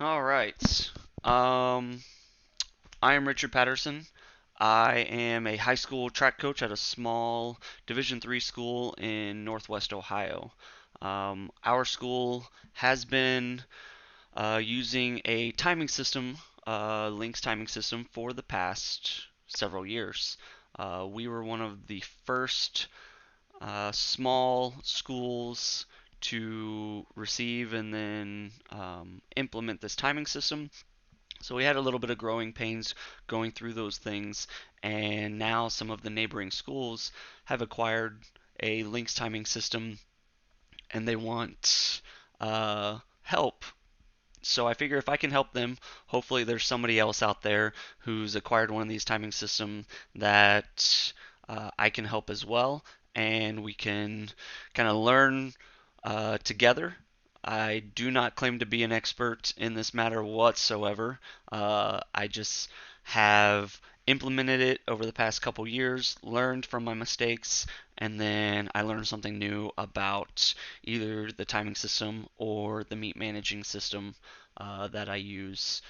All right. Um, I am Richard Patterson. I am a high school track coach at a small Division III school in Northwest Ohio. Our school has been using a timing system, Lynx Timing System, for the past several years. We were one of the first small schools to receive and then implement this timing system. So we had a little bit of growing pains going through those things, and now some of the neighboring schools have acquired a Lynx timing system and they want help. So I figure if I can help them, hopefully there's somebody else out there who's acquired one of these timing systems that I can help as well, and we can kind of learn together. I do not claim to be an expert in this matter whatsoever. I just have implemented it over the past couple years, learned from my mistakes, and then I learned something new about either the timing system or the meet managing system that I use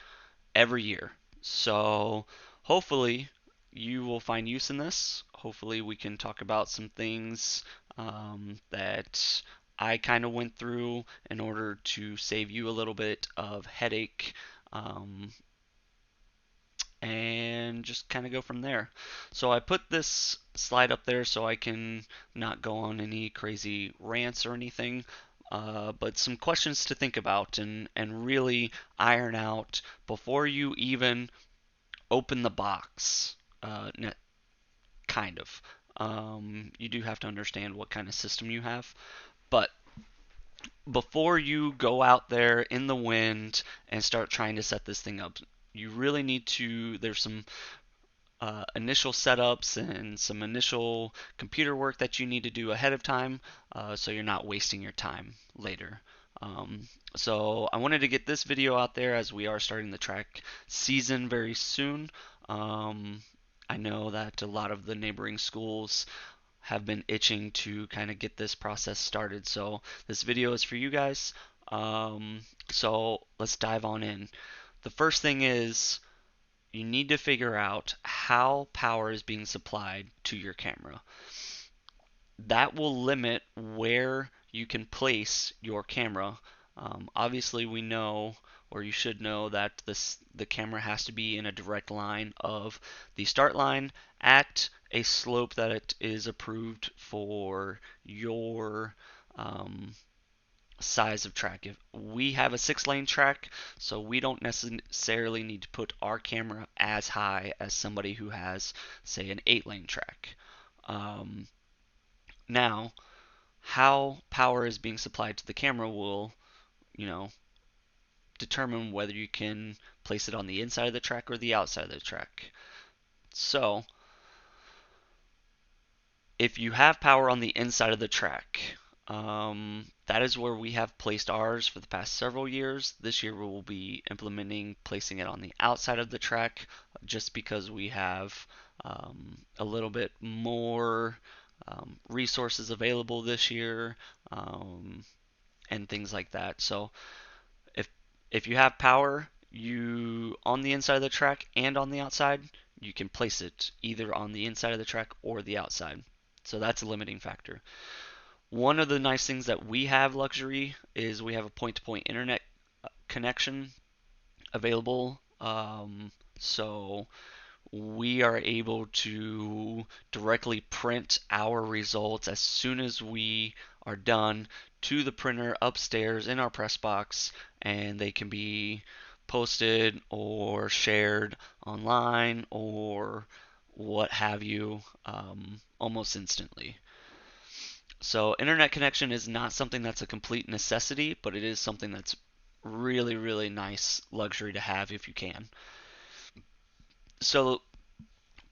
every year. So hopefully you will find use in this. Hopefully we can talk about some things that I kind of went through in order to save you a little bit of headache um, and just kind of go from there. So I put this slide up there so I can not go on any crazy rants or anything, but some questions to think about and really iron out before you even open the box. Kind of. You do have to understand what kind of system you have, but before you go out there in the wind and start trying to set this thing up, you really need to. There's some initial setups and some initial computer work that you need to do ahead of time so you're not wasting your time later. So I wanted to get this video out there as we are starting the track season very soon. Um, I know that a lot of the neighboring schools have been itching to kind of get this process started. So this video is for you guys. So let's dive on in. The first thing is you need to figure out how power is being supplied to your camera. That will limit where you can place your camera. Obviously, we know, or you should know, that the camera has to be in a direct line of the start line at a slope that it is approved for your size of track. If we have a 6-lane track, so we don't necessarily need to put our camera as high as somebody who has, say, an 8-lane track. Um, Now, how power is being supplied to the camera will, you know, determine whether you can place it on the inside of the track or the outside of the track. So, if you have power on the inside of the track, that is where we have placed ours for the past several years. This year we will be implementing placing it on the outside of the track just because we have a little bit more resources available this year and things like that. So if if you have power, you on the inside of the track and on the outside, you can place it either on the inside of the track or the outside. So that's a limiting factor. One of the nice things that we have luxury is we have a point-to-point internet connection available. So we are able to directly print our results as soon as we are done to the printer upstairs in our press box, and they can be posted or shared online or what have you almost instantly. So internet connection is not something that's a complete necessity, but it is something that's really, really nice luxury to have if you can. So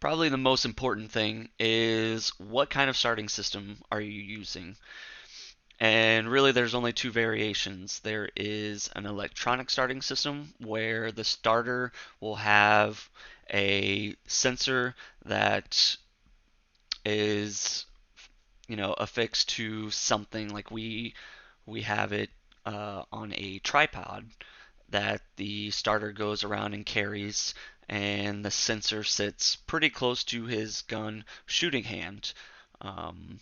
probably the most important thing is what kind of starting system are you using? And really, there's only two variations. There is an electronic starting system where the starter will have a sensor that is, affixed to something like we have it on a tripod that the starter goes around and carries, and the sensor sits pretty close to his gun shooting hand. Um,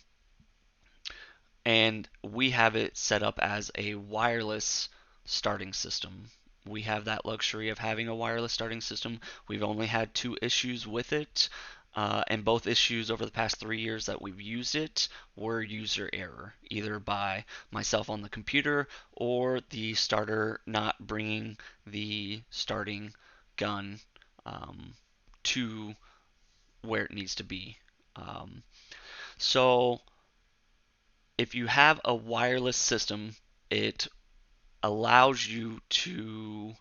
and we have it set up as a wireless starting system. We have that luxury of having a wireless starting system. We've only had 2 issues with it, and both issues over the past 3 years that we've used it were user error, either by myself on the computer or the starter not bringing the starting gun um, to where it needs to be. Um, so if you have a wireless system, it allows you to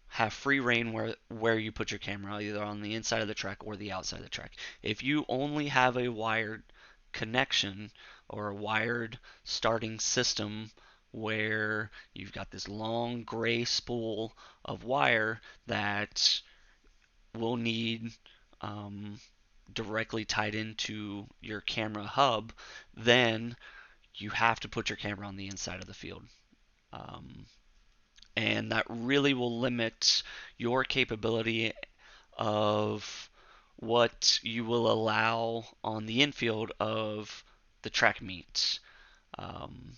have free reign where you put your camera, either on the inside of the track or the outside of the track. If you only have a wired connection or a wired starting system where you've got this long gray spool of wire that will need um, directly tied into your camera hub, then you have to put your camera on the inside of the field. Um, and that really will limit your capability of what you will allow on the infield of the track meet. Um,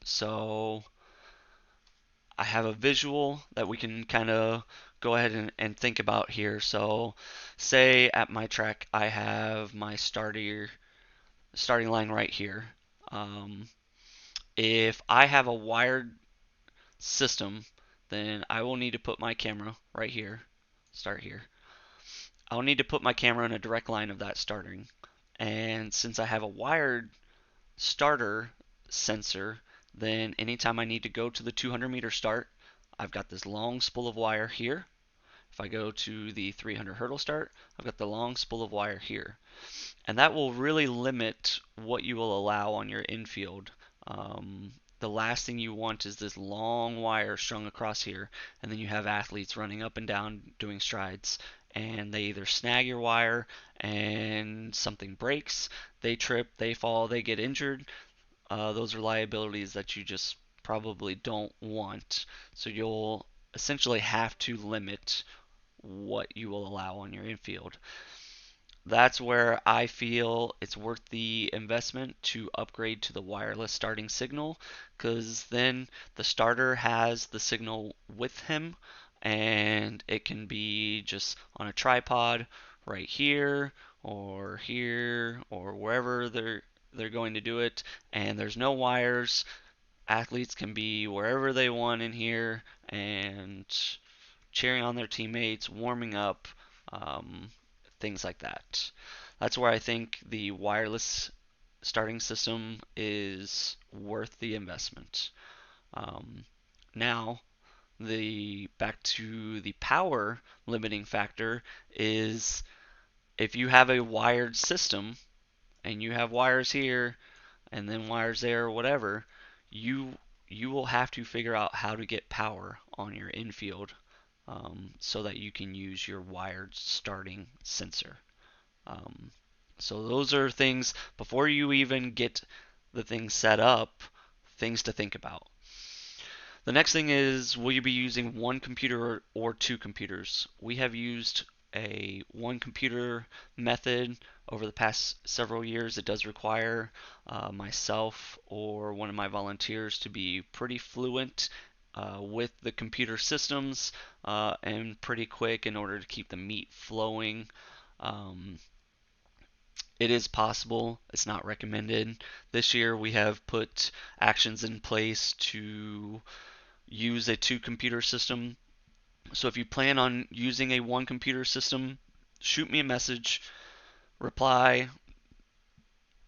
so I have a visual that we can kind of go ahead and think about here. So say at my track I have my starting line right here. Um, if I have a wired system, then I will need to put my camera right here, start here. I'll need to put my camera in a direct line of that starting. And since I have a wired starter sensor, then anytime I need to go to the 200-meter start, I've got this long spool of wire here. If I go to the 300 hurdle start, I've got the long spool of wire here. And that will really limit what you will allow on your infield. The last thing you want is this long wire strung across here, and then you have athletes running up and down doing strides, and they either snag your wire and something breaks, they trip, they fall, they get injured. Those are liabilities that you just probably don't want. So you'll essentially have to limit what you will allow on your infield. That's where I feel it's worth the investment to upgrade to the wireless starting signal, because then the starter has the signal with him, and it can be just on a tripod right here or wherever they're going to do it, and there's no wires. Athletes can be wherever they want in here and cheering on their teammates, warming up, um, things like that. That's where I think the wireless starting system is worth the investment. Um, Now, the back to the power limiting factor is if you have a wired system and you have wires here and then wires there or whatever, you you will have to figure out how to get power on your infield so that you can use your wired starting sensor. Um, so those are things before you even get the thing set up, things to think about. The next thing is, will you be using one computer or 2 computers? We have used a one computer method over the past several years. It does require myself or one of my volunteers to be pretty fluent with the computer systems and pretty quick in order to keep the meat flowing. Um, it is possible, it's not recommended. This year we have put actions in place to use a 2 computer system. So if you plan on using a 1 computer system, shoot me a message, reply,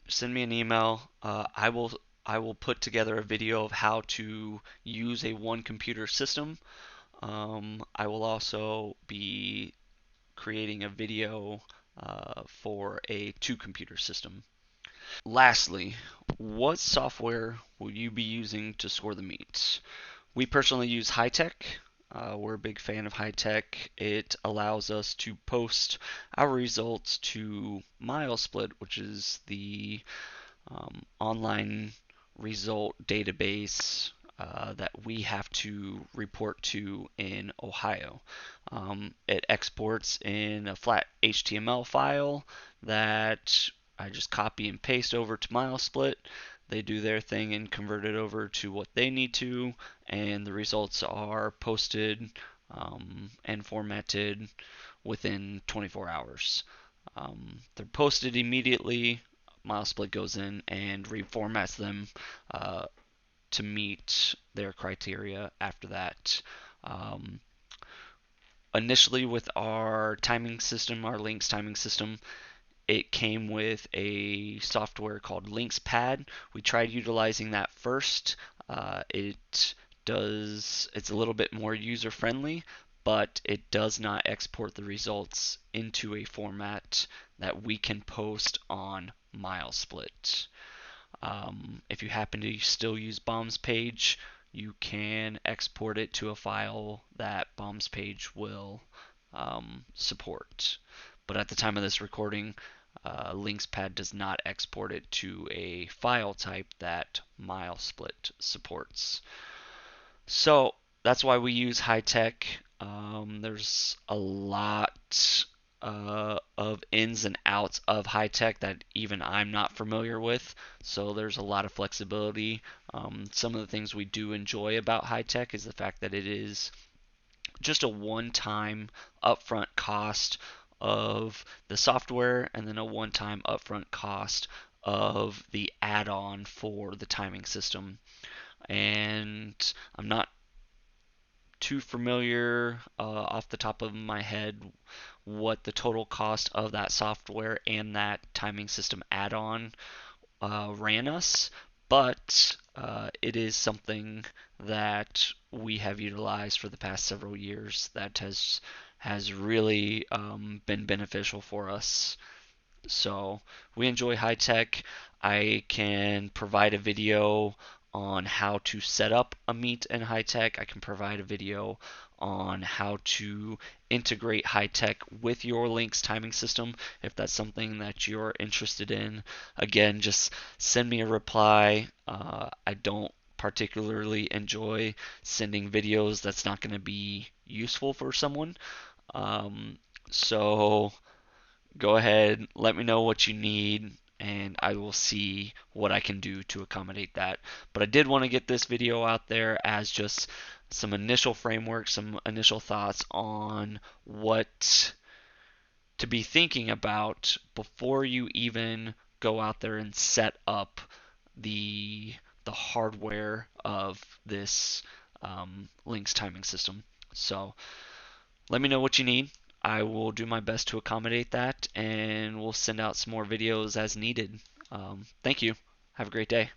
send me an email. I will put together a video of how to use a 1 computer system. I will also be creating a video for a 2 computer system. Lastly, what software will you be using to score the meets? We personally use High-Tech. We're a big fan of High-Tech. It allows us to post our results to MileSplit, which is the online result database that we have to report to in Ohio. It exports in a flat HTML file that I just copy and paste over to MileSplit. They do their thing and convert it over to what they need to, and the results are posted and formatted within 24 hours. They're posted immediately. MileSplit goes in and reformats them to meet their criteria after that. Um, Initially, with our timing system, our Lynx timing system, it came with a software called Lynx Pad. We tried utilizing that first. It's a little bit more user friendly, but it does not export the results into a format that we can post on MileSplit. If you happen to still use Bombs Page, you can export it to a file that Bombs Page will support. But at the time of this recording, LinksPad does not export it to a file type that MileSplit supports. So that's why we use High-Tech. There's a lot of ins and outs of High-Tech that even I'm not familiar with. So there's a lot of flexibility. Some of the things we do enjoy about High-Tech is the fact that it is just a one-time upfront cost of the software and then a one-time upfront cost of the add-on for the timing system. And I'm not too familiar off the top of my head what the total cost of that software and that timing system add-on ran us, but it is something that we have utilized for the past several years that has really been beneficial for us. So we enjoy High-Tech. I can provide a video on how to set up a meet in High-Tech. I can provide a video on how to integrate High-Tech with your Lynx timing system if that's something that you're interested in. Again, just send me a reply. I don't particularly enjoy sending videos that's not going to be useful for someone. So go ahead, let me know what you need, and I will see what I can do to accommodate that. But I did want to get this video out there as just some initial framework, some initial thoughts on what to be thinking about before you even go out there and set up the hardware of this Lynx timing system. So let me know what you need. I will do my best to accommodate that, and we'll send out some more videos as needed. Thank you. Have a great day.